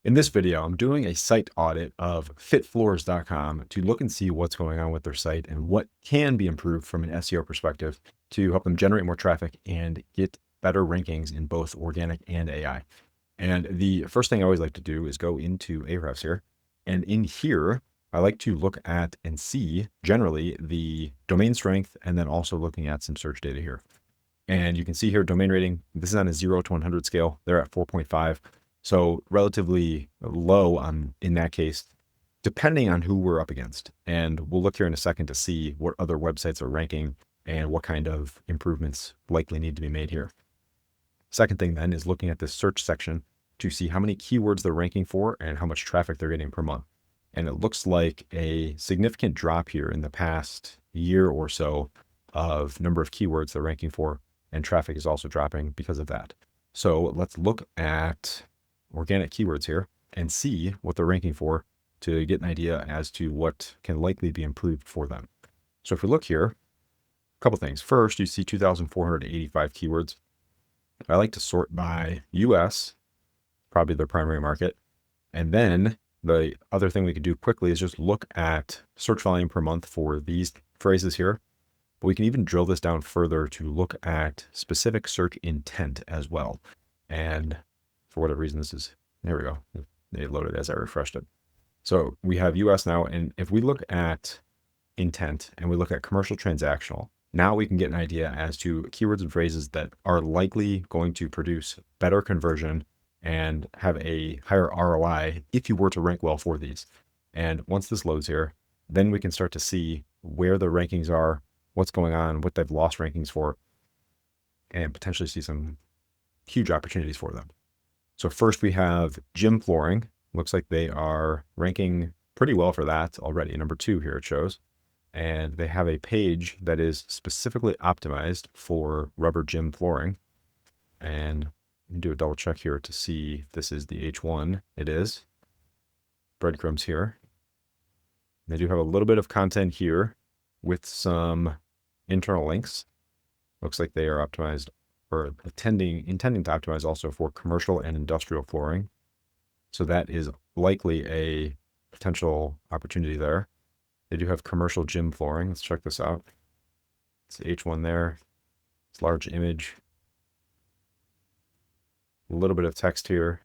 In this video, I'm doing a site audit of fitfloors.com to look and see what's going on with their site and what can be improved from an SEO perspective to help them generate more traffic and get better rankings in both organic and AI. And the first thing I always like to do is go into Ahrefs here. And in here, I like to look at and see generally the domain strength and then also looking at some search data here. And you can see here domain rating, this is on a 0 to 100 scale. They're at 4.5. So relatively low in that case, depending on who we're up against. And we'll look here in a second to see what other websites are ranking and what kind of improvements likely need to be made here. Second thing then is looking at this search section to see how many keywords they're ranking for and how much traffic they're getting per month. And it looks like a significant drop here in the past year or so of number of keywords they're ranking for, and traffic is also dropping because of that. So let's look at organic keywords here and see what they're ranking for to get an idea as to what can likely be improved for them. So if we look here, a couple things. First, you see 2,485 keywords. I like to sort by US, probably their primary market. And then the other thing we could do quickly is just look at search volume per month for these phrases here. But we can even drill this down further to look at specific search intent as well. And for whatever reason, there we go. It loaded as I refreshed it. So we have US now. And if we look at intent and we look at commercial transactional, now we can get an idea as to keywords and phrases that are likely going to produce better conversion and have a higher ROI if you were to rank well for these. And once this loads here, then we can start to see where the rankings are, what's going on, what they've lost rankings for, and potentially see some huge opportunities for them. So first we have gym flooring. Looks like they are ranking pretty well for that already. Number 2 here it shows. And they have a page that is specifically optimized for rubber gym flooring. And you do a double check here to see if this is the H1. It is. Breadcrumbs here. They do have a little bit of content here with some internal links. Looks like they are optimized or intending to optimize also for commercial and industrial flooring. So that is likely a potential opportunity there. They do have commercial gym flooring. Let's check this out. It's H1 there. It's large image. A little bit of text here.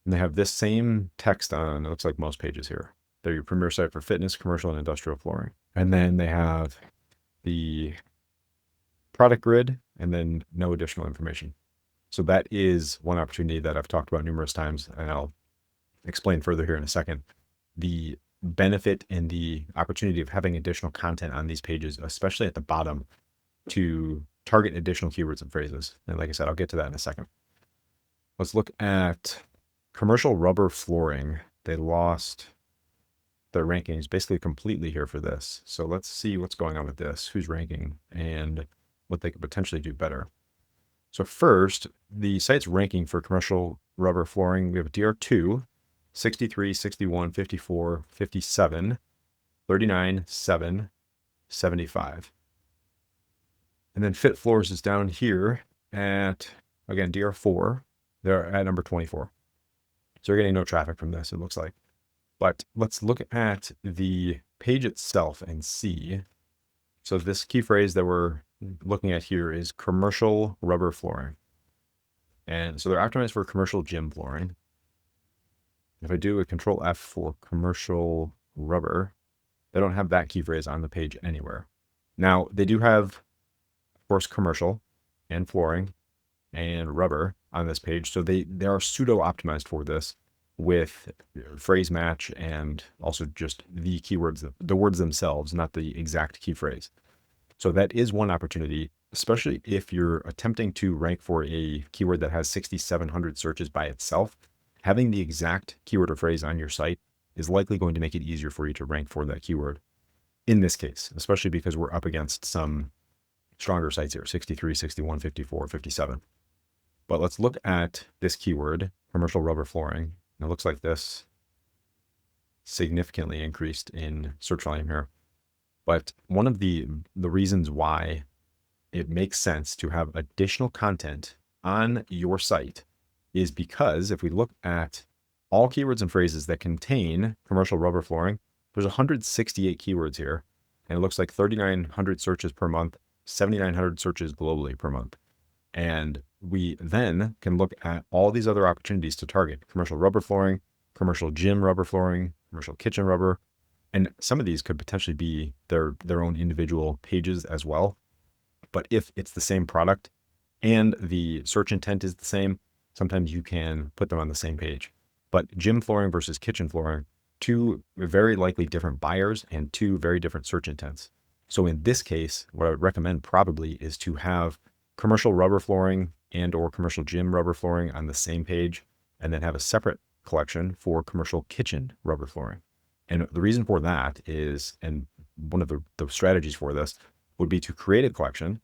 And they have this same text on, it looks like most pages here. They're your premier site for fitness, commercial, and industrial flooring. And then they have the product grid and then no additional information. So that is one opportunity that I've talked about numerous times, and I'll explain further here in a second. The benefit and the opportunity of having additional content on these pages, especially at the bottom, to target additional keywords and phrases. And like I said, I'll get to that in a second. Let's look at commercial rubber flooring. They lost their rankings basically completely here for this. So let's see what's going on with this, who's ranking, and what they could potentially do better. So first, the site's ranking for commercial rubber flooring, we have DR2, 63, 61, 54, 57, 39, 7, 75. And then Fit Floors is down here at, again, DR4. They're at number 24. So they're getting no traffic from this, it looks like. But let's look at the page itself and see. So this key phrase that we're looking at here is commercial rubber flooring. And so they're optimized for commercial gym flooring. If I do a Control F for commercial rubber, they don't have that key phrase on the page anywhere. Now, they do have, of course, commercial and flooring and rubber on this page. So they are pseudo optimized for this with phrase match and also just the keywords, the words themselves, not the exact key phrase. So that is one opportunity, especially if you're attempting to rank for a keyword that has 6,700 searches by itself. Having the exact keyword or phrase on your site is likely going to make it easier for you to rank for that keyword in this case, especially because we're up against some stronger sites here, 63, 61, 54, 57. But let's look at this keyword, commercial rubber flooring. And it looks like this significantly increased in search volume here. But one of the reasons why it makes sense to have additional content on your site is because if we look at all keywords and phrases that contain commercial rubber flooring, there's 168 keywords here, and it looks like 3,900 searches per month, 7,900 searches globally per month. And we then can look at all these other opportunities to target commercial rubber flooring, commercial gym rubber flooring, commercial kitchen rubber. And some of these could potentially be their own individual pages as well. But if it's the same product and the search intent is the same, sometimes you can put them on the same page. But gym flooring versus kitchen flooring, two very likely different buyers and two very different search intents. So in this case, what I would recommend probably is to have commercial rubber flooring and or commercial gym rubber flooring on the same page, and then have a separate collection for commercial kitchen rubber flooring. And the reason for that is, and one of the strategies for this would be to create a collection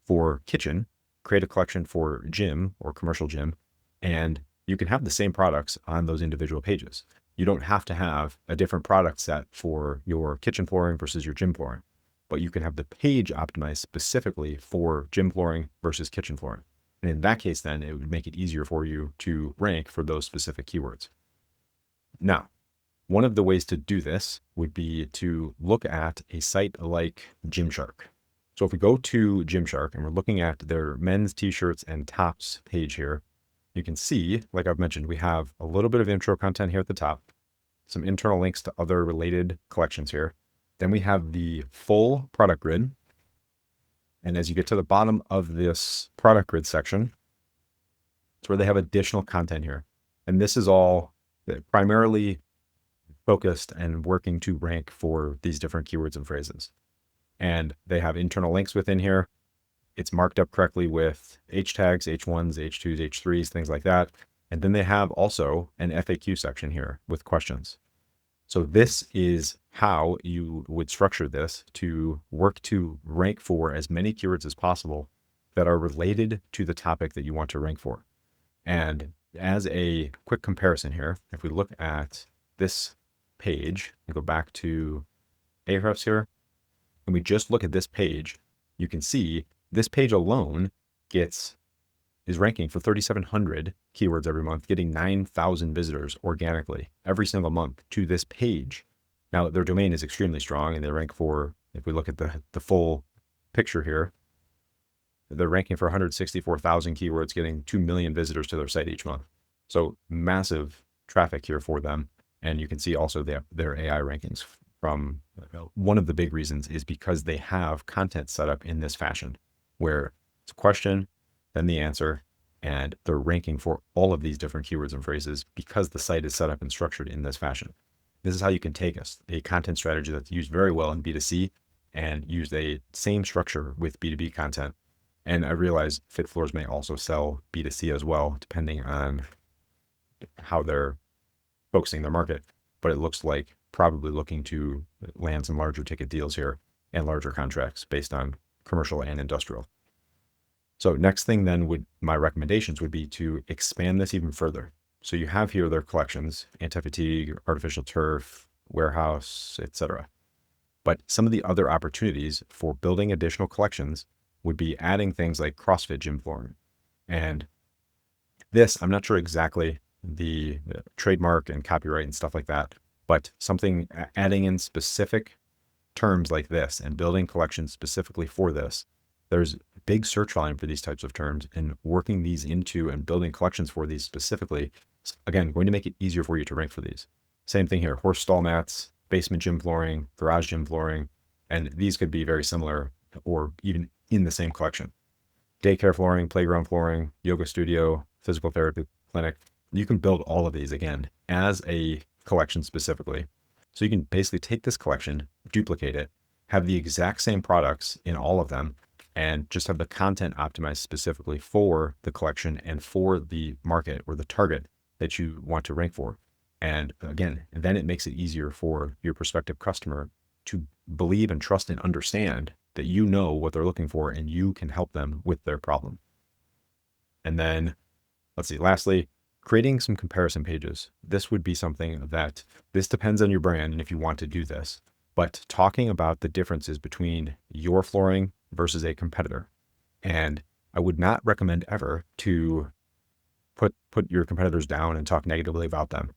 for kitchen, create a collection for gym or commercial gym, and you can have the same products on those individual pages. You don't have to have a different product set for your kitchen flooring versus your gym flooring, but you can have the page optimized specifically for gym flooring versus kitchen flooring. And in that case, then it would make it easier for you to rank for those specific keywords. Now, one of the ways to do this would be to look at a site like Gymshark. So if we go to Gymshark and we're looking at their men's t-shirts and tops page here, you can see, like I've mentioned, we have a little bit of intro content here at the top, some internal links to other related collections here. Then we have the full product grid. And as you get to the bottom of this product grid section, it's where they have additional content here. And this is all primarily focused and working to rank for these different keywords and phrases. And they have internal links within here. It's marked up correctly with H tags, H1s, H2s, H3s, things like that. And then they have also an FAQ section here with questions. So this is how you would structure this to work to rank for as many keywords as possible that are related to the topic that you want to rank for. And as a quick comparison here, if we look at this page and go back to Ahrefs here, and we just look at this page, you can see this page alone is ranking for 3,700 keywords every month, getting 9,000 visitors organically every single month to this page. Now, their domain is extremely strong, and they rank for, if we look at the full picture here, they're ranking for 164,000 keywords, getting 2 million visitors to their site each month. So massive traffic here for them. And you can see also their AI rankings from one of the big reasons is because they have content set up in this fashion where it's a question, then the answer, and they're ranking for all of these different keywords and phrases because the site is set up and structured in this fashion. This is how you can take a content strategy that's used very well in B2C and use the same structure with B2B content. And I realize Fit Floors may also sell B2C as well, depending on how they're focusing their market, but it looks like probably looking to land some larger ticket deals here and larger contracts based on commercial and industrial. So next thing then my recommendations would be to expand this even further. So you have here their collections, anti-fatigue, artificial turf, warehouse, etc. But some of the other opportunities for building additional collections would be adding things like CrossFit gym flooring. And this, I'm not sure exactly the trademark and copyright and stuff like that, but something adding in specific terms like this and building collections specifically for this. There's big search volume for these types of terms, and working these into and building collections for these specifically, again, going to make it easier for you to rank for these. Same thing here, horse stall mats, basement gym flooring, garage gym flooring, and these could be very similar or even in the same collection. Daycare flooring, playground flooring, yoga studio, physical therapy clinic. You can build all of these again as a collection specifically. So you can basically take this collection, duplicate it, have the exact same products in all of them, and just have the content optimized specifically for the collection and for the market or the target that you want to rank for. And again, then it makes it easier for your prospective customer to believe and trust and understand that you know what they're looking for and you can help them with their problem. And then, let's see, lastly, creating some comparison pages. This would be something that, this depends on your brand and if you want to do this, but talking about the differences between your flooring versus a competitor. And I would not recommend ever to put your competitors down and talk negatively about them.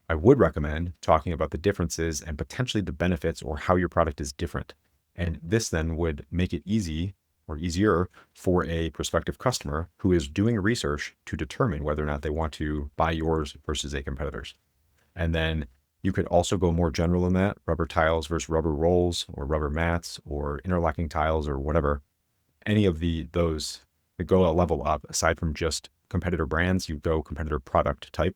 I would recommend talking about the differences and potentially the benefits or how your product is different. And this then would make it easy or easier for a prospective customer who is doing research to determine whether or not they want to buy yours versus a competitor's. And then you could also go more general in that, rubber tiles versus rubber rolls or rubber mats or interlocking tiles or whatever. Any of those that go a level up aside from just competitor brands, you go competitor product type.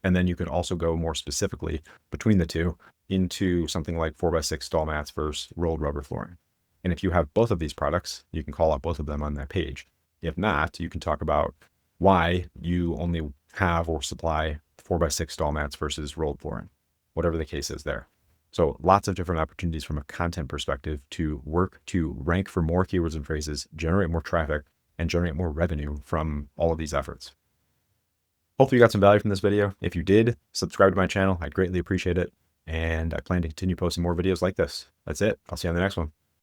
And then you could also go more specifically between the two into something like 4x6 stall mats versus rolled rubber flooring. And if you have both of these products, you can call out both of them on that page. If not, you can talk about why you only have or supply 4x6 stall mats versus rolled flooring, whatever the case is there. So lots of different opportunities from a content perspective to work to rank for more keywords and phrases, generate more traffic, and generate more revenue from all of these efforts. Hopefully you got some value from this video. If you did, subscribe to my channel. I'd greatly appreciate it. And I plan to continue posting more videos like this. That's it. I'll see you on the next one.